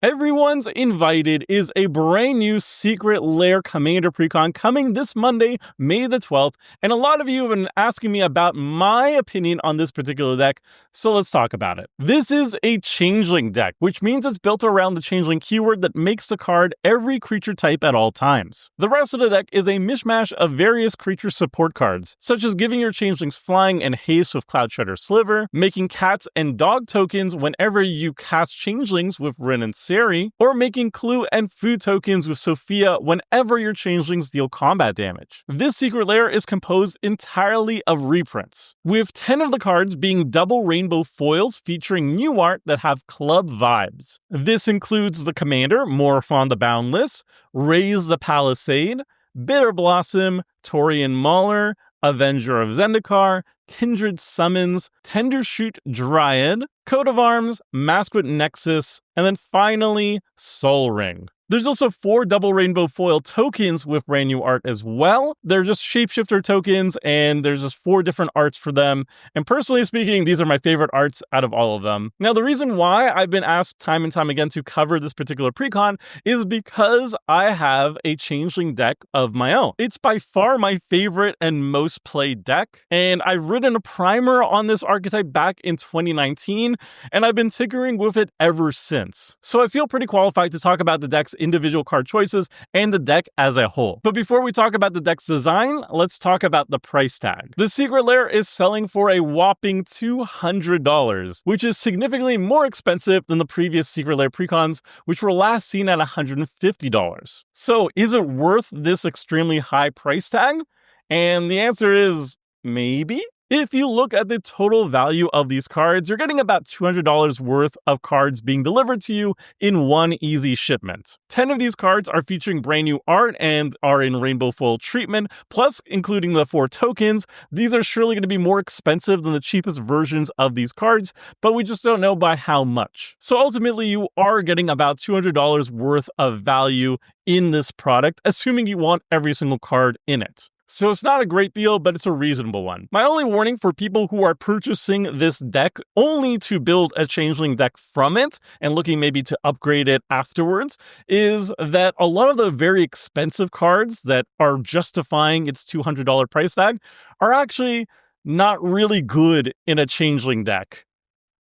Everyone's Invited is a brand new Secret Lair Commander precon coming this Monday, May the 12th, and a lot of you have been asking me about my opinion on this particular deck, so let's talk about it. This is a Changeling deck, which means it's built around the Changeling keyword that makes the card every creature type at all times. The rest of the deck is a mishmash of various creature support cards, such as giving your Changelings flying and haste with Cloud Shredder Sliver, making cats and dog tokens whenever you cast Changelings with Rin and Seri, or making clue and food tokens with Sophia whenever your Changelings deal combat damage. This Secret Lair is composed entirely of reprints, with 10 of the cards being double rainbow foils featuring new art that have club vibes. This includes the Commander, Morphon the Boundless, Raise the Palisade, Bitter Blossom, Torian Mauler, Avenger of Zendikar, Kindred Summons, Tendershoot Dryad, Coat of Arms, Masquet Nexus, and then finally, Soul Ring. There's also 4 double rainbow foil tokens with brand new art as well. They're just shapeshifter tokens, and there's just 4 different arts for them. And personally speaking, these are my favorite arts out of all of them. Now, the reason why I've been asked time and time again to cover this particular precon is because I have a Changeling deck of my own. It's by far my favorite and most played deck, and I've written a primer on this archetype back in 2019, and I've been tinkering with it ever since. So I feel pretty qualified to talk about the deck's individual card choices and the deck as a whole. But before we talk about the deck's design, let's talk about the price tag. The Secret Lair is selling for a whopping $200, which is significantly more expensive than the previous Secret Lair precons, which were last seen at $150. So is it worth this extremely high price tag? And the answer is maybe. If you look at the total value of these cards, you're getting about $200 worth of cards being delivered to you in one easy shipment. 10 of these cards are featuring brand new art and are in rainbow foil treatment, plus including the 4 tokens. These are surely going to be more expensive than the cheapest versions of these cards, but we just don't know by how much. So ultimately, you are getting about $200 worth of value in this product, assuming you want every single card in it. So it's not a great deal, but it's a reasonable one. My only warning for people who are purchasing this deck only to build a Changeling deck from it and looking maybe to upgrade it afterwards is that a lot of the very expensive cards that are justifying its $200 price tag are actually not really good in a Changeling deck.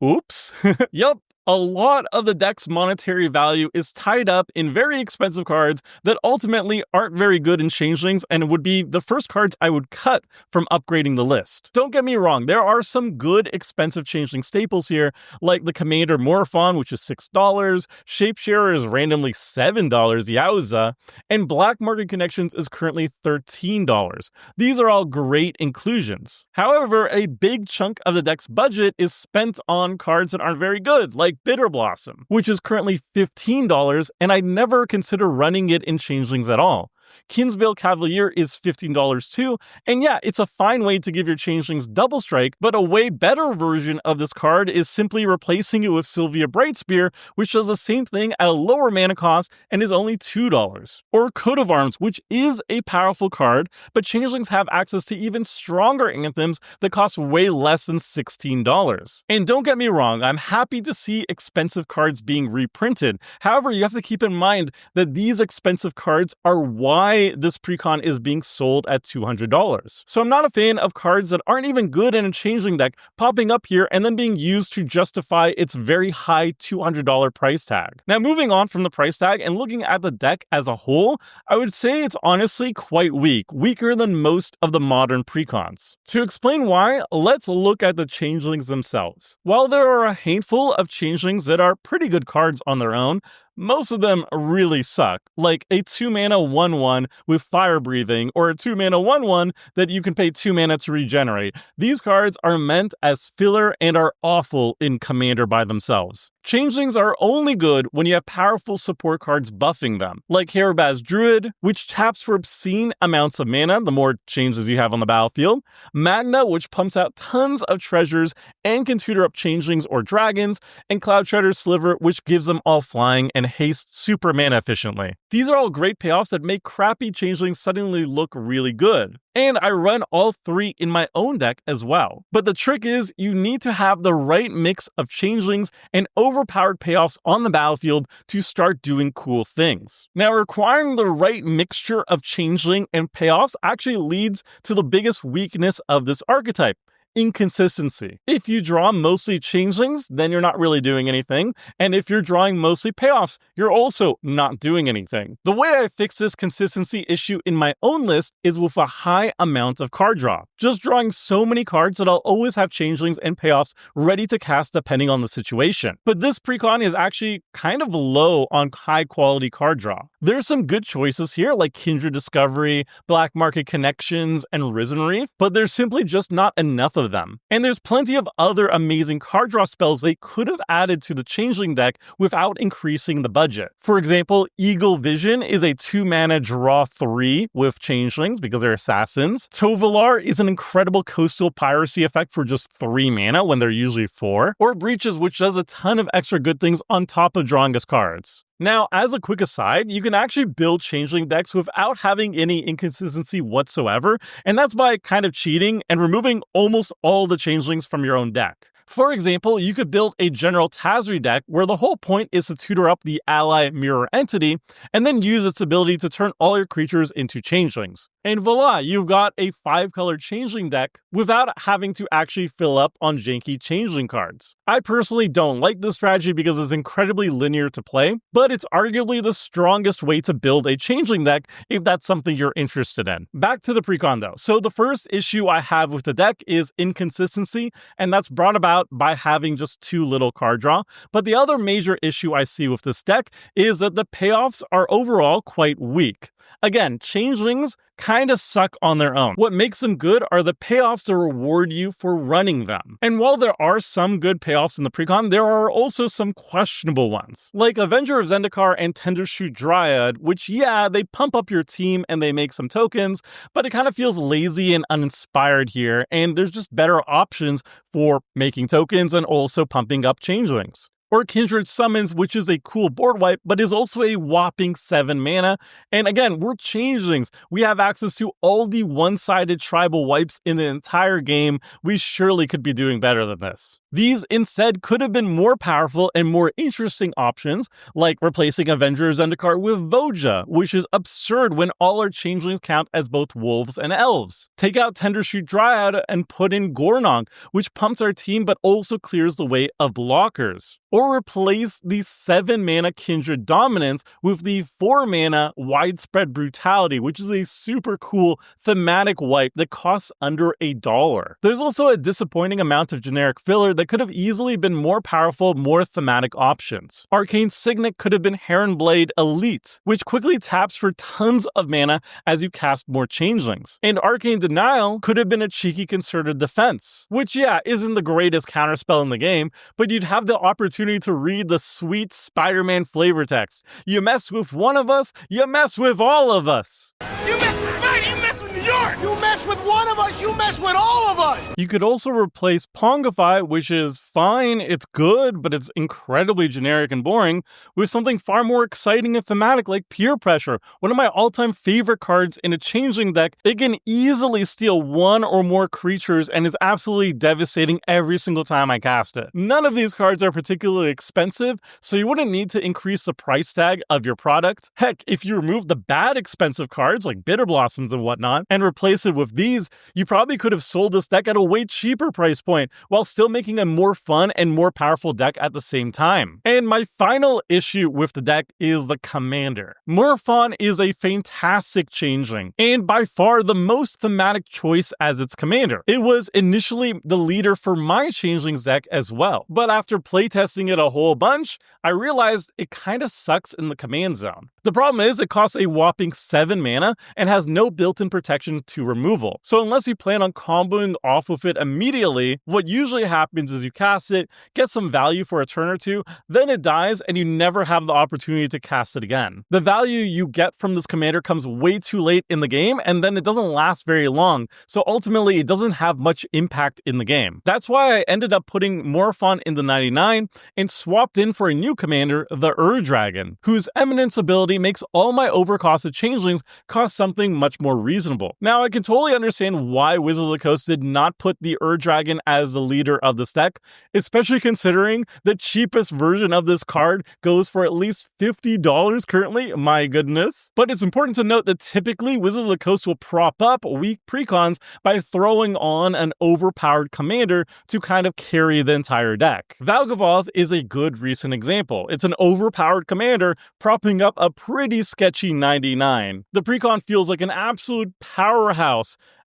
Oops. Yup. A lot of the deck's monetary value is tied up in very expensive cards that ultimately aren't very good in Changelings and would be the first cards I would cut from upgrading the list. Don't get me wrong, there are some good expensive Changeling staples here, like the Commander Morphon, which is $6, Shapesharer is randomly $7, yowza, and Black Market Connections is currently $13. These are all great inclusions. However, a big chunk of the deck's budget is spent on cards that aren't very good, like Bitter Blossom, which is currently $15, and I'd never consider running it in Changelings at all. Kinsbale Cavalier is $15 too, and yeah, it's a fine way to give your Changelings double strike, but a way better version of this card is simply replacing it with Sylvia Brightspear, which does the same thing at a lower mana cost and is only $2. Or Coat of Arms, which is a powerful card, but Changelings have access to even stronger anthems that cost way less than $16. And don't get me wrong, I'm happy to see expensive cards being reprinted. However, you have to keep in mind that these expensive cards are why this precon is being sold at $200. So I'm not a fan of cards that aren't even good in a Changeling deck popping up here and then being used to justify its very high $200 price tag. Now, moving on from the price tag and looking at the deck as a whole, I would say it's honestly quite weak, weaker than most of the modern precons. To explain why, let's look at the Changelings themselves. While there are a handful of Changelings that are pretty good cards on their own, most of them really suck, like a 2-mana 1/1 with Fire Breathing, or a 2-mana 1/1 that you can pay 2 mana to regenerate. These cards are meant as filler and are awful in Commander by themselves. Changelings are only good when you have powerful support cards buffing them, like Heribaz Druid, which taps for obscene amounts of mana the more changelings you have on the battlefield, Magna, which pumps out tons of treasures and can tutor up changelings or dragons, and Cloud Shredder Sliver, which gives them all flying and haste super mana efficiently. These are all great payoffs that make crappy changelings suddenly look really good. And I run all 3 in my own deck as well. But the trick is, you need to have the right mix of changelings and overpowered payoffs on the battlefield to start doing cool things. Now, requiring the right mixture of changeling and payoffs actually leads to the biggest weakness of this archetype: inconsistency. If you draw mostly changelings, then you're not really doing anything, and if you're drawing mostly payoffs, you're also not doing anything. The way I fix this consistency issue in my own list is with a high amount of card draw. Just drawing so many cards that I'll always have changelings and payoffs ready to cast depending on the situation. But this precon is actually kind of low on high quality card draw. There's some good choices here like Kindred Discovery, Black Market Connections, and Risen Reef, but there's simply just not enough of them. And there's plenty of other amazing card draw spells they could have added to the Changeling deck without increasing the budget. For example, Eagle Vision is a 2-mana draw 3 with changelings because they're assassins. Tovalar is an incredible coastal piracy effect for just 3 mana when they're usually 4. Or Breaches, which does a ton of extra good things on top of drawing us cards. Now, as a quick aside, you can actually build changeling decks without having any inconsistency whatsoever, and that's by kind of cheating and removing almost all the changelings from your own deck. For example, you could build a General Tazri deck where the whole point is to tutor up the ally mirror entity and then use its ability to turn all your creatures into changelings. And voila, you've got a 5-color changeling deck without having to actually fill up on janky changeling cards. I personally don't like this strategy because it's incredibly linear to play, but it's arguably the strongest way to build a changeling deck if that's something you're interested in. Back to the precon though. So the first issue I have with the deck is inconsistency, and that's brought about by having just too little card draw. But the other major issue I see with this deck is that the payoffs are overall quite weak. Again, changelings kind of suck on their own. What makes them good are the payoffs that reward you for running them. And while there are some good payoffs in the precon, there are also some questionable ones. Like Avenger of Zendikar and Tendershoot Dryad, which yeah, they pump up your team and they make some tokens, but it kind of feels lazy and uninspired here, and there's just better options for making tokens and also pumping up changelings. Or Kindred Summons, which is a cool board wipe, but is also a whopping 7 mana. And again, we're changelings. We have access to all the one-sided tribal wipes in the entire game. We surely could be doing better than this. These instead could have been more powerful and more interesting options, like replacing Avenger of Zendikar with Voja, which is absurd when all our changelings count as both wolves and elves. Take out Tendershoot Dryad and put in Gornong, which pumps our team but also clears the way of blockers. Or replace the 7-mana Kindred Dominance with the 4-mana Widespread Brutality, which is a super cool thematic wipe that costs under $1. There's also a disappointing amount of generic filler that could have easily been more powerful, more thematic options. Arcane Signet could have been Heronblade Elite, which quickly taps for tons of mana as you cast more changelings. And Arcane Denial could have been a cheeky Concerted Defense, which yeah, isn't the greatest counterspell in the game, but you'd have the opportunity to read the sweet Spider-Man flavor text. You mess with one of us, you mess with all of us. You mess with mine, you mess with New York! You mess with one of us, you mess with all of us! You could also replace Pongify, which is fine, it's good, but it's incredibly generic and boring, with something far more exciting and thematic like Peer Pressure, one of my all-time favorite cards in a changeling deck. It can easily steal one or more creatures and is absolutely devastating every single time I cast it. None of these cards are particularly expensive, so you wouldn't need to increase the price tag of your product. Heck, if you remove the bad expensive cards like Bitter Blossoms and whatnot and replace it with these, you probably could have sold this deck at a way cheaper price point while still making a more fun and more powerful deck at the same time. And my final issue with the deck is the commander. Murfon is a fantastic changeling and by far the most thematic choice as its commander. It was initially the leader for my changelings deck as well, but after playtesting it a whole bunch, I realized it kind of sucks in the command zone. The problem is it costs a whopping 7 mana and has no built-in protection to removal. So unless you plan on comboing off with it immediately, what usually happens is you cast it, get some value for a turn or two, then it dies and you never have the opportunity to cast it again. The value you get from this commander comes way too late in the game and then it doesn't last very long, so ultimately it doesn't have much impact in the game. That's why I ended up putting Morphon in the 99 and swapped in for a new commander, the Dragon, whose Eminence ability makes all my overcosted changelings cost something much more reasonable. Now Now, I can totally understand why Wizards of the Coast did not put the Ur-Dragon as the leader of this deck, especially considering the cheapest version of this card goes for at least $50 currently, my goodness. But it's important to note that typically Wizards of the Coast will prop up weak precons by throwing on an overpowered commander to kind of carry the entire deck. Valgavoth is a good recent example. It's an overpowered commander propping up a pretty sketchy 99. The precon feels like an absolute powerhouse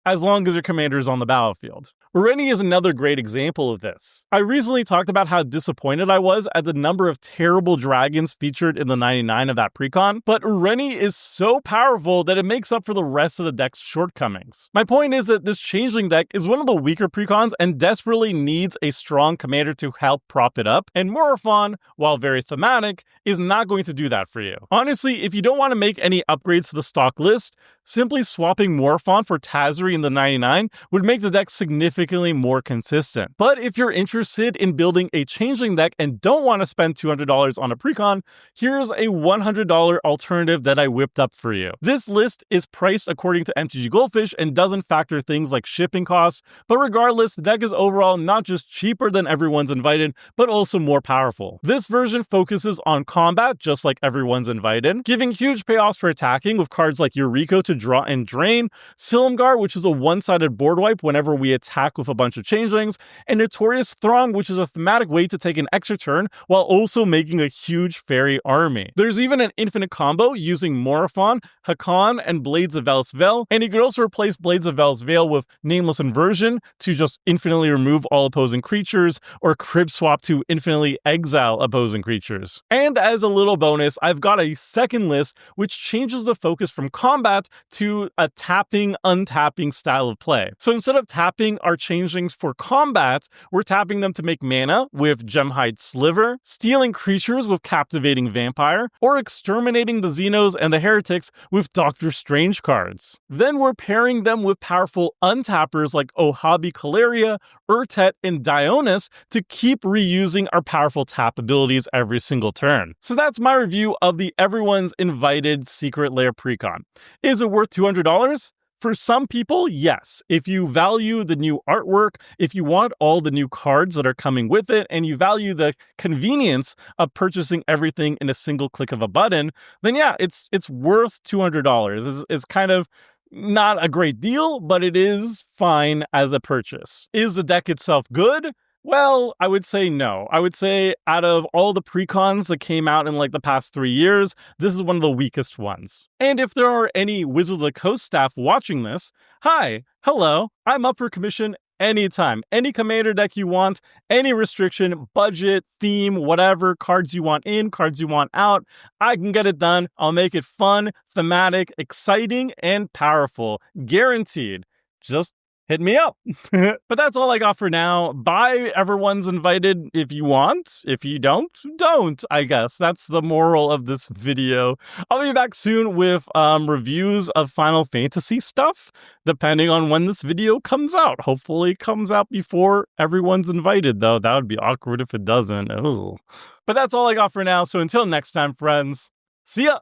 as long as your commander is on the battlefield. Rennie is another great example of this. I recently talked about how disappointed I was at the number of terrible dragons featured in the 99 of that precon, but Rennie is so powerful that it makes up for the rest of the deck's shortcomings. My point is that this Changeling deck is one of the weaker precons and desperately needs a strong commander to help prop it up, and Morophon, while very thematic, is not going to do that for you. Honestly, if you don't want to make any upgrades to the stock list, simply swapping Morophon for Tazri in the 99 would make the deck significantly more consistent. But if you're interested in building a Changeling deck and don't want to spend $200 on a precon, here's a $100 alternative that I whipped up for you. This list is priced according to MTG Goldfish and doesn't factor things like shipping costs, but regardless, the deck is overall not just cheaper than Everyone's Invited, but also more powerful. This version focuses on combat, just like Everyone's Invited, giving huge payoffs for attacking with cards like Yuriko to draw and drain, Silumgar, which is a one-sided board wipe whenever we attack with a bunch of changelings, and Notorious Throng, which is a thematic way to take an extra turn while also making a huge fairy army. There's even an infinite combo using Morophon, Hakan, and Blades of Veles Veil, and you could also replace Blades of Veles Veil with Nameless Inversion to just infinitely remove all opposing creatures, or Crib Swap to infinitely exile opposing creatures. And as a little bonus, I've got a second list which changes the focus from combat to a tapping, untapping style of play. So instead of tapping our changelings for combat, we're tapping them to make mana with Gemhide Sliver, stealing creatures with Captivating Vampire, or exterminating the Xenos and the Heretics with Doctor Strange cards. Then we're pairing them with powerful untappers like Ohabi Caleria, Urtet, and Dionys to keep reusing our powerful tap abilities every single turn. So that's my review of the Everyone's Invited Secret Lair precon. Is it worth $200? For some people, yes. If you value the new artwork, if you want all the new cards that are coming with it, and you value the convenience of purchasing everything in a single click of a button, then yeah, it's worth $200. It's kind of not a great deal, but it is fine as a purchase. Is the deck itself good? Well, I would say no. I would say out of all the precons that came out in like the past 3 years, this is one of the weakest ones. And if there are any Wizards of the Coast staff watching this, hi, hello, I'm up for commission anytime. Any commander deck you want, any restriction, budget, theme, whatever, cards you want in, cards you want out, I can get it done. I'll make it fun, thematic, exciting, and powerful. Guaranteed. Just hit me up. But that's all I got for now. Buy Everyone's Invited if you want. If you don't, I guess. That's the moral of this video. I'll be back soon with reviews of Final Fantasy stuff, depending on when this video comes out. Hopefully it comes out before Everyone's Invited, though. That would be awkward if it doesn't. Ugh. But that's all I got for now. So until next time, friends, see ya!